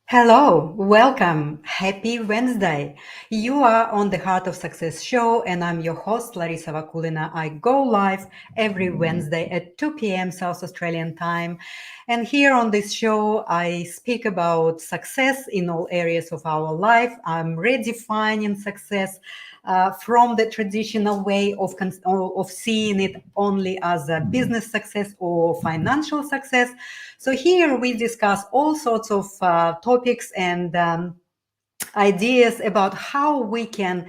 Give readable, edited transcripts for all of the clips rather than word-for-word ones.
Hello, welcome. Happy Wednesday. You are on the Heart of Success show, and I'm your host, Larissa Vakulina. I go live every Wednesday at 2 p.m. South Australian time. And here on this show, I speak about success in all areas of our life. I'm redefining success from the traditional way of seeing it only as a business success or financial success. So here we discuss all sorts of topics and ideas about how we can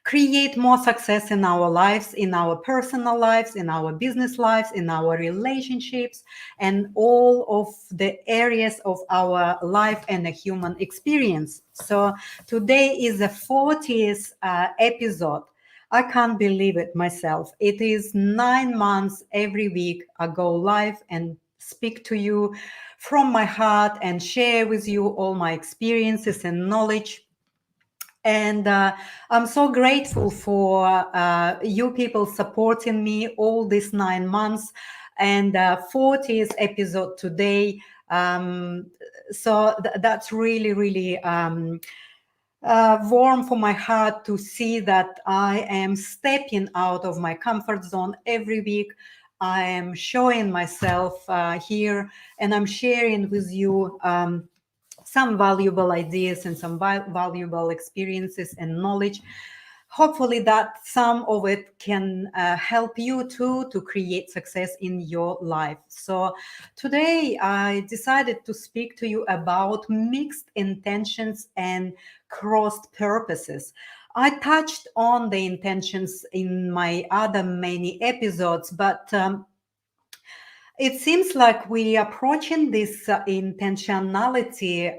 create more success in our lives, in our personal lives, in our business lives, in our relationships, and all of the areas of our life and the human experience. So today is the 40th episode. I can't believe it myself. It is 9 months every week I go live and speak to you from my heart and share with you all my experiences and knowledge. And I'm so grateful for you people supporting me all these 9 months and 40th episode today. That's really, really warm for my heart to see that I am stepping out of my comfort zone every week. I am showing myself here and I'm sharing with you. Some valuable ideas and some valuable experiences and knowledge. Hopefully, that some of it can help you too to create success in your life. So, today I decided to speak to you about mixed intentions and crossed purposes. I touched on the intentions in my other many episodes, but it seems like we approaching this intentionality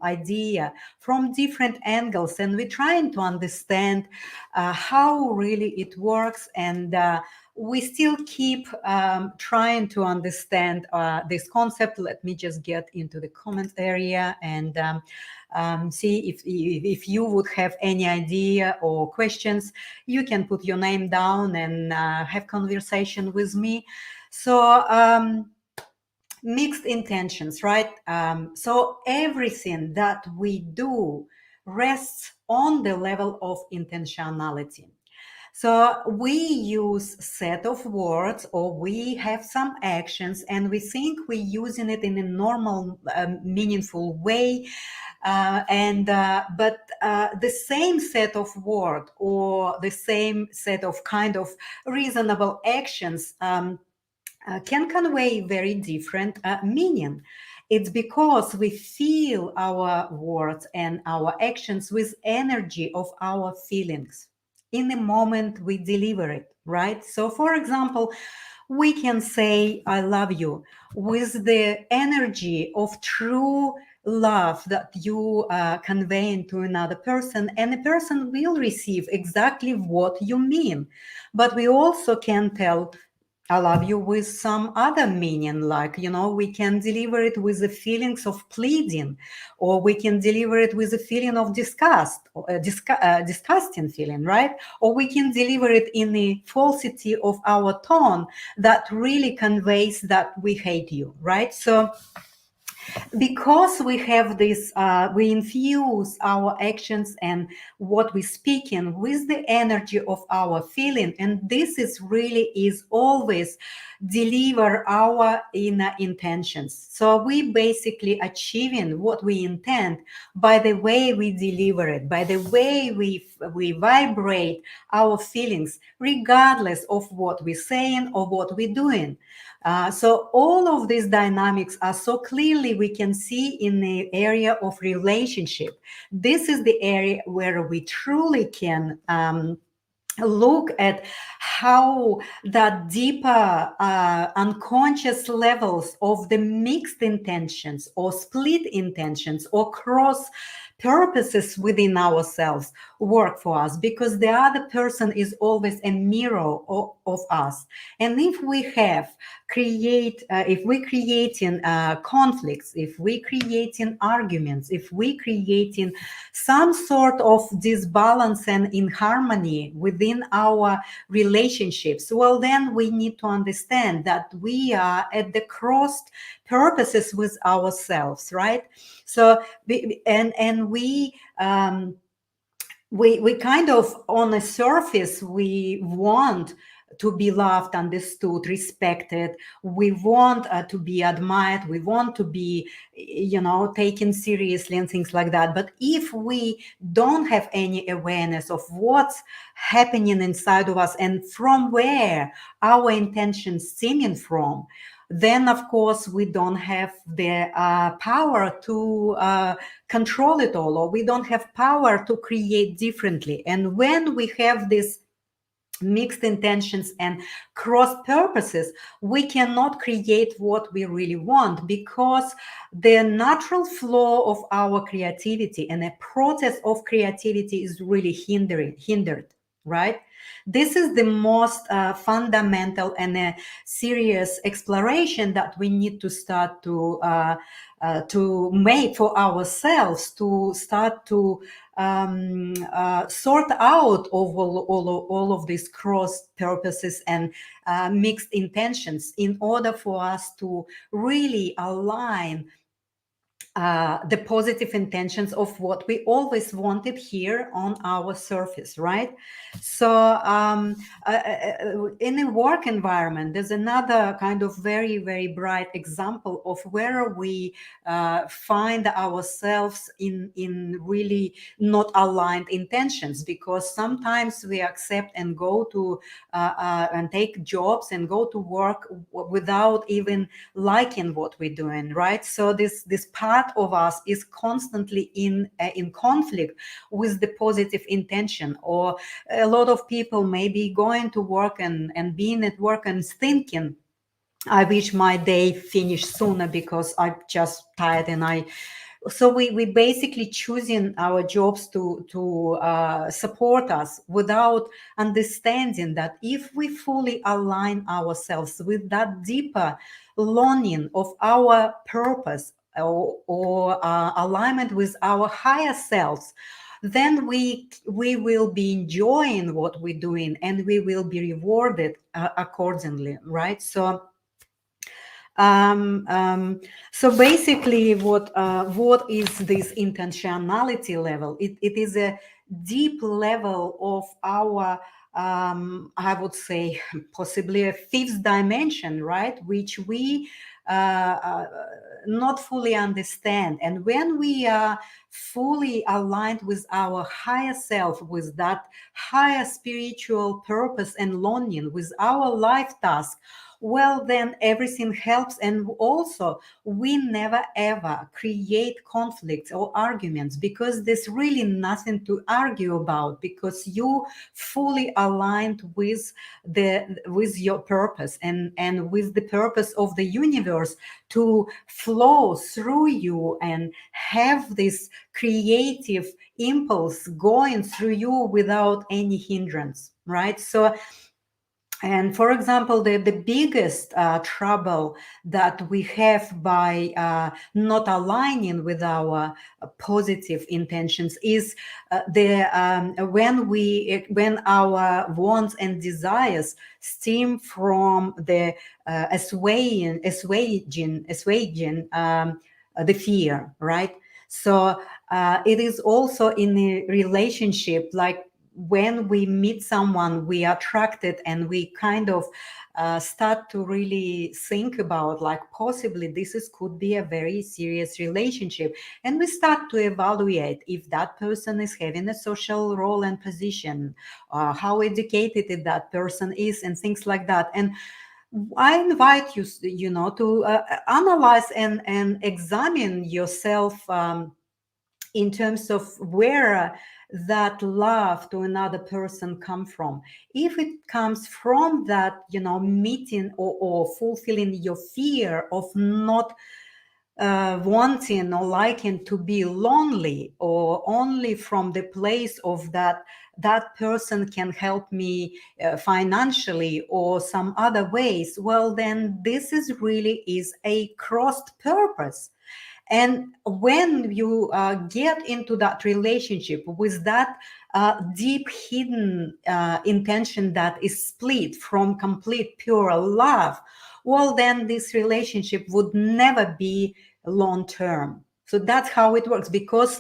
idea from different angles, and we're trying to understand how really it works, and we still keep trying to understand this concept. Let me just get into the comment area and see if you would have any idea or questions. You can put your name down and have conversation with me. So, mixed intentions, right? So, everything that we do rests on the level of intentionality. So we use set of words or we have some actions and we think we're using it in a normal, meaningful way. But the same set of word or the same set of kind of reasonable actions can convey very different meaning. It's because we feel our words and our actions with energy of our feelings in the moment we deliver it, right? So, for example, we can say, I love you with the energy of true love that you convey to another person, and the person will receive exactly what you mean. But we also can tell I love you with some other meaning, like, we can deliver it with the feelings of pleading, or we can deliver it with a feeling of disgust, or disgusting feeling, right? Or we can deliver it in the falsity of our tone that really conveys that we hate you, right? So, because we have this we infuse our actions and what we speak in with the energy of our feeling, and this is really is always deliver our inner intentions. So we basically achieving what we intend by the way we deliver it, by the way we vibrate our feelings regardless of what we're saying or what we're doing. So all of these dynamics are so clearly we can see in the area of relationship. This is the area where we truly can look at how that deeper unconscious levels of the mixed intentions or split intentions or cross purposes within ourselves work for us, because the other person is always a mirror of us. And if we have if we creating conflicts, if we creating arguments, if we creating some sort of disbalance and inharmony within our relationships, well, then we need to understand that we are at the crossed purposes with ourselves, right? So we kind of, on the surface, we want to be loved, understood, respected. We want to be admired. We want to be, taken seriously and things like that. But if we don't have any awareness of what's happening inside of us and from where our intentions stemming from, then of course we don't have the power to control it all, or we don't have power to create differently. And when we have this mixed intentions and cross purposes, we cannot create what we really want, because the natural flow of our creativity and the process of creativity is really hindered, right? This is the most fundamental and serious exploration that we need to start to make for ourselves, to start to sort out all of these cross purposes and mixed intentions, in order for us to really align the positive intentions of what we always wanted here on our surface, right? So, in a work environment, there's another kind of very, very bright example of where we find ourselves in really not aligned intentions, because sometimes we accept and go to and take jobs and go to work without even liking what we're doing, right? So this part of us is constantly in conflict with the positive intention. Or a lot of people may be going to work and being at work and thinking, I wish my day finished sooner because I'm just tired. And we basically choosing our jobs to support us, without understanding that if we fully align ourselves with that deeper longing of our purpose, or alignment with our higher selves, then we will be enjoying what we're doing, and we will be rewarded accordingly, right? um, um, so basically, what is this intentionality level? It is a deep level of our, I would say, possibly a fifth dimension, right? Which we not fully understand. And when we are fully aligned with our higher self, with that higher spiritual purpose and longing, with our life task, well, then everything helps. And also, we never ever create conflicts or arguments, because there's really nothing to argue about, because you fully aligned with your purpose, and with the purpose of the universe to flow through you and have this creative impulse going through you without any hindrance, right? So, and for example, the biggest trouble that we have by not aligning with our positive intentions is when our wants and desires stem from the assuaging the fear, right? So it is also in a relationship, like when we meet someone, we are attracted, and we kind of start to really think about, like, possibly could be a very serious relationship. And we start to evaluate if that person is having a social role and position, how educated that person is, and things like that. And I invite you, to analyze and examine yourself, in terms of where that love to another person come from. If it comes from that, meeting or fulfilling your fear of not wanting or liking to be lonely, or only from the place of that person can help me financially or some other ways, well, then this is really is a crossed purpose. And when you get into that relationship with that deep hidden intention that is split from complete pure love, well, then this relationship would never be long term. So that's how it works, because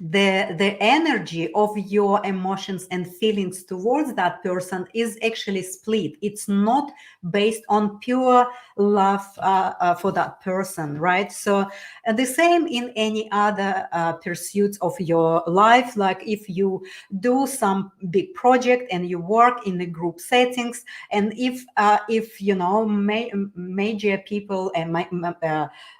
the energy of your emotions and feelings towards that person is actually split. It's not based on pure love for that person, right? So the same in any other pursuits of your life. Like if you do some big project and you work in the group settings, and if you know major people and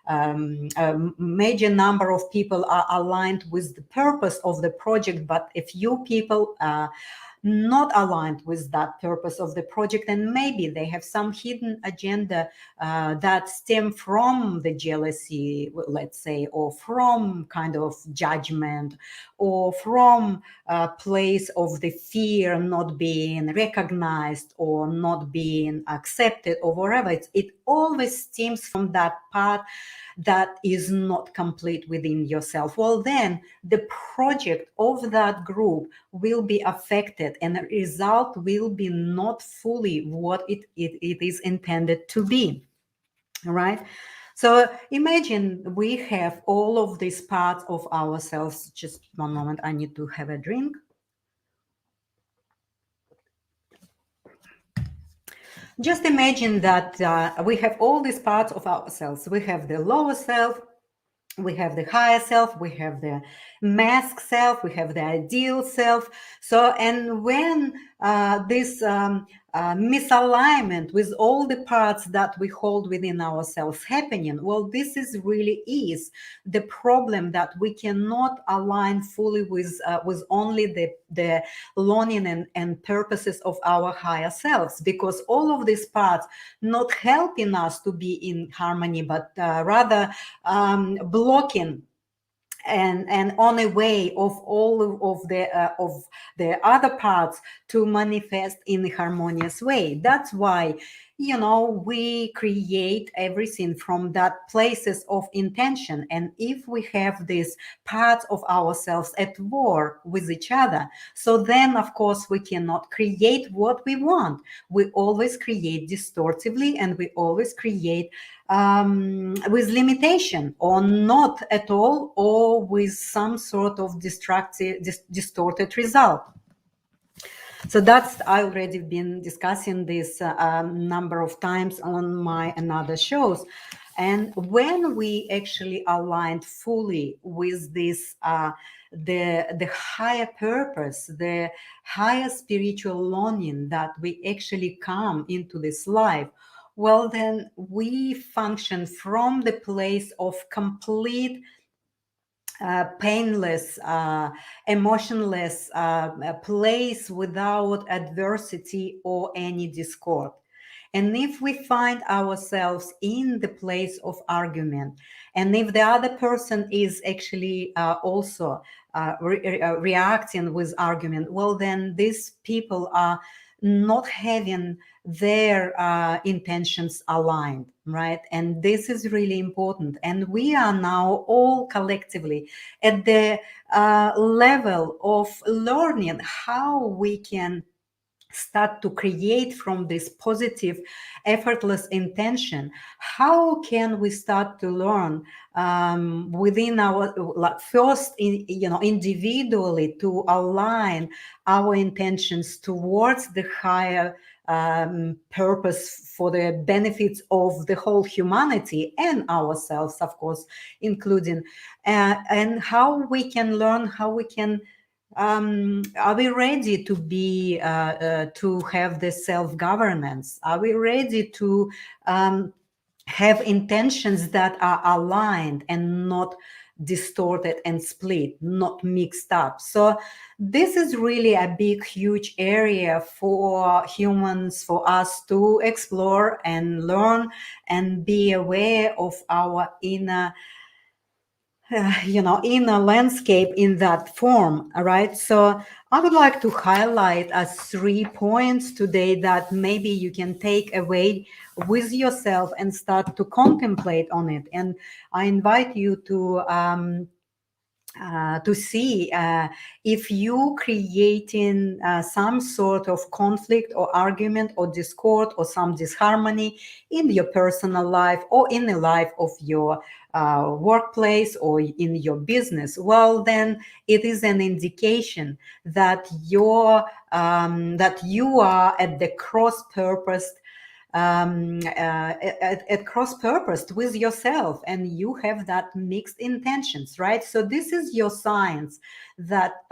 a major number of people are aligned with the purpose of the project, but a few people are not aligned with that purpose of the project, and maybe they have some hidden agenda that stem from the jealousy, let's say, or from kind of judgment, or from a place of the fear not being recognized or not being accepted or whatever. It always stems from that part that is not complete within yourself. Well, then the project of that group will be affected, and the result will be not fully what it is intended to be. Right? So imagine we have all of these parts of ourselves. Just one moment, I need to have a drink. Just imagine that we have all these parts of ourselves. We have the lower self, we have the higher self, we have the mask self, we have the ideal self. So, and when this misalignment with all the parts that we hold within ourselves happening, well, this is really is the problem, that we cannot align fully with only the longing and purposes of our higher selves, because all of these parts not helping us to be in harmony, but rather blocking and on a way of all of the other parts to manifest in a harmonious way. That's why, you know, we create everything from that places of intention. And if we have these parts of ourselves at war with each other, so then of course we cannot create what we want. We always create distortively, and we always create with limitation, or not at all, or with some sort of destructive, distorted result. So that's, I already been discussing this number of times on my and other shows. And when we actually aligned fully with this, the higher purpose, the higher spiritual longing that we actually come into this life, well, then we function from the place of complete painless, emotionless place without adversity or any discord. And if we find ourselves in the place of argument, and if the other person is actually also reacting with argument, well, then these people are not having their intentions aligned, right? And this is really important. And we are now all collectively at the level of learning how we can start to create from this positive, effortless intention. How can we start to learn within our, like, first, you know, individually, to align our intentions towards the higher purpose for the benefits of the whole humanity and ourselves, of course, including, and how we can learn, how we can are we ready to be to have the self-governance? Are we ready to have intentions that are aligned and not distorted and split, not mixed up. So this is really a big, huge area for humans, for us to explore and learn and be aware of our inner in a landscape in that form. All right. So I would like to highlight as 3 points today that maybe you can take away with yourself and start to contemplate on it. And I invite you to see if you creating some sort of conflict or argument or discord or some disharmony in your personal life or in the life of your workplace or in your business. Well, then it is an indication that that you are at the cross purpose at cross purposed with yourself, and you have that mixed intentions, right? So this is your science that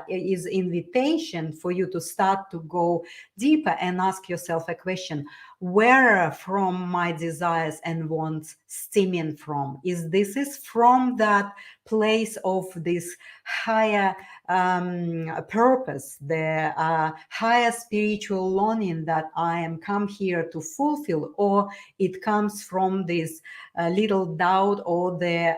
is invitation for you to start to go deeper and ask yourself a question: where from my desires and wants stemming from? Is this is from that place of this higher purpose, the higher spiritual longing that I am come here to fulfill, or it comes from this little doubt or the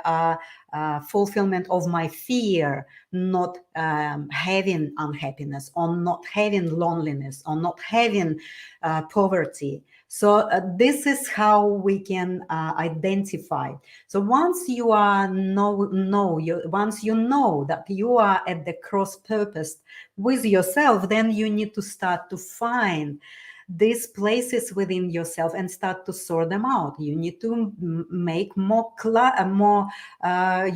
fulfillment of my fear, not having unhappiness, or not having loneliness, or not having poverty. So this is how we can identify. So once you are once you know that you are at the cross purpose with yourself, then you need to start to find these places within yourself and start to sort them out. You need to make you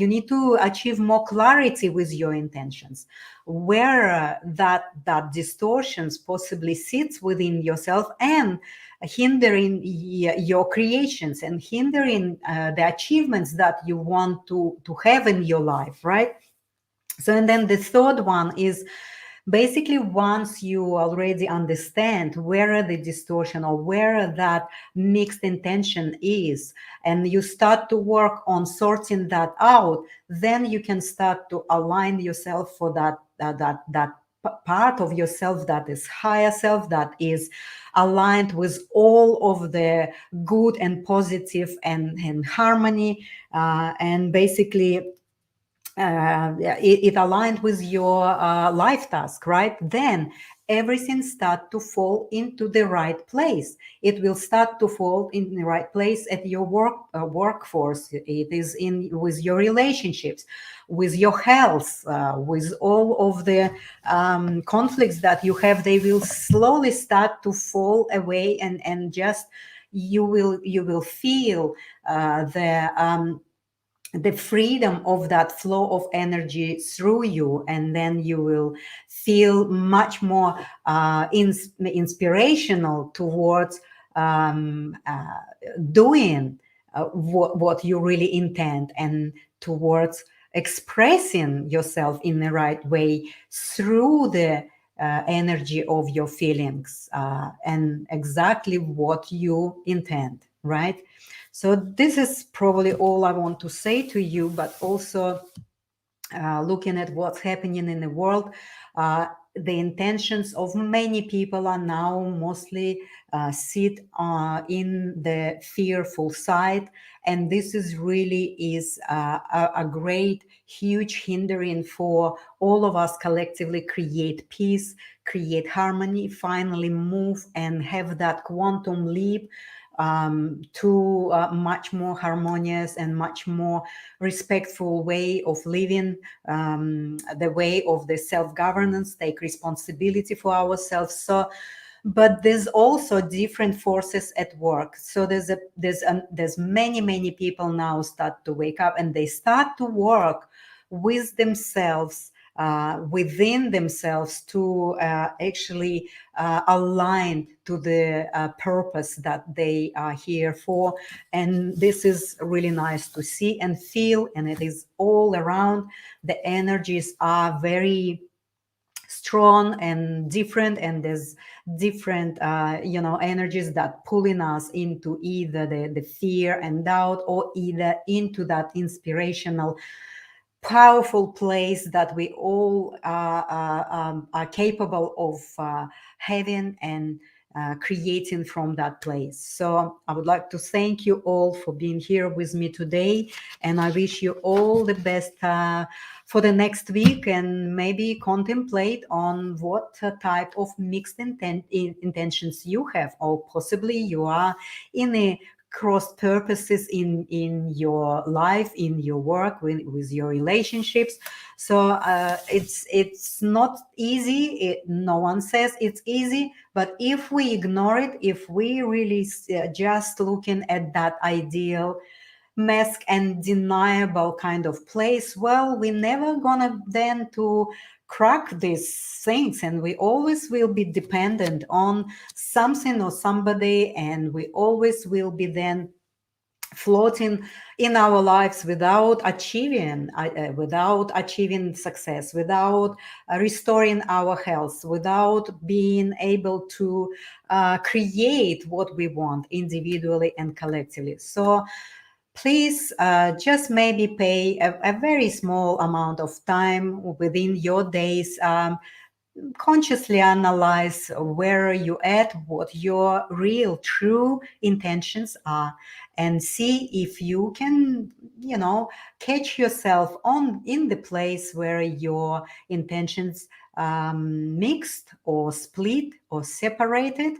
need to achieve more clarity with your intentions, where that distortions possibly sits within yourself and hindering your creations and hindering the achievements that you want to have in your life, right? So, and then the third one is basically once you already understand where the distortion or where that mixed intention is, and you start to work on sorting that out, then you can start to align yourself for that part of yourself that is higher self, that is aligned with all of the good and positive and harmony, and basically it aligned with your life task, right? Then everything start to fall into the right place. It will start to fall in the right place at your workforce. It is in with your relationships, with your health, with all of the conflicts that you have. They will slowly start to fall away, and just you will feel the freedom of that flow of energy through you, and then you will feel much more inspirational towards doing what you really intend, and towards expressing yourself in the right way through the energy of your feelings, and exactly what you intend, right? So this is probably all I want to say to you, but also looking at what's happening in the world, the intentions of many people are now mostly sit in the fearful side, and this is really is a great, huge hindering for all of us collectively create peace, create harmony, finally move and have that quantum leap to a much more harmonious and much more respectful way of living, the way of the self-governance, take responsibility for ourselves. So, but there's also different forces at work. So there's many people now start to wake up, and they start to work with themselves, within themselves, to actually align to the purpose that they are here for. And this is really nice to see and feel, and it is all around. The energies are very strong and different, and there's different energies that pulling us into either the fear and doubt, or either into that inspirational powerful place that we all are capable of having and creating from that place. So I would like to thank you all for being here with me today, and I wish you all the best for the next week, and maybe contemplate on what type of mixed intentions you have, or possibly you are in a cross purposes in your life, in your work, with your relationships. So it's not easy. No one says it's easy, but if we ignore it, if we really just looking at that ideal mask and deniable kind of place, well, we're never gonna then to crack these things, and we always will be dependent on something or somebody, and we always will be then floating in our lives without achieving success, without restoring our health, without being able to create what we want individually and collectively. So please just maybe pay a very small amount of time within your days, consciously analyze where you at, what your real true intentions are, and see if you can, catch yourself on in the place where your intentions mixed or split or separated,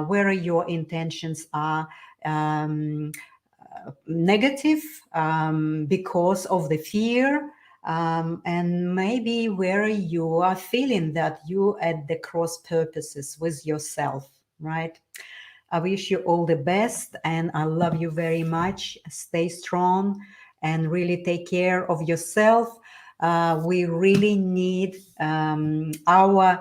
where your intentions are um, negative because of the fear, and maybe where you are feeling that you at the cross purposes with yourself, right? I wish you all the best, and I love you very much. Stay strong and really take care of yourself. We really need our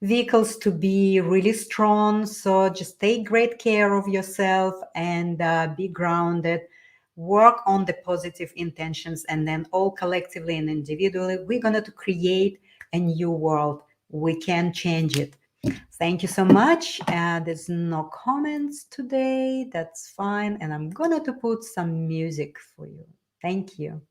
vehicles to be really strong. So just take great care of yourself and be grounded. Work on the positive intentions, and then all collectively and individually, we're going to create a new world. We can change it. Thank you so much. There's no comments today. That's fine. And I'm going to put some music for you. Thank you.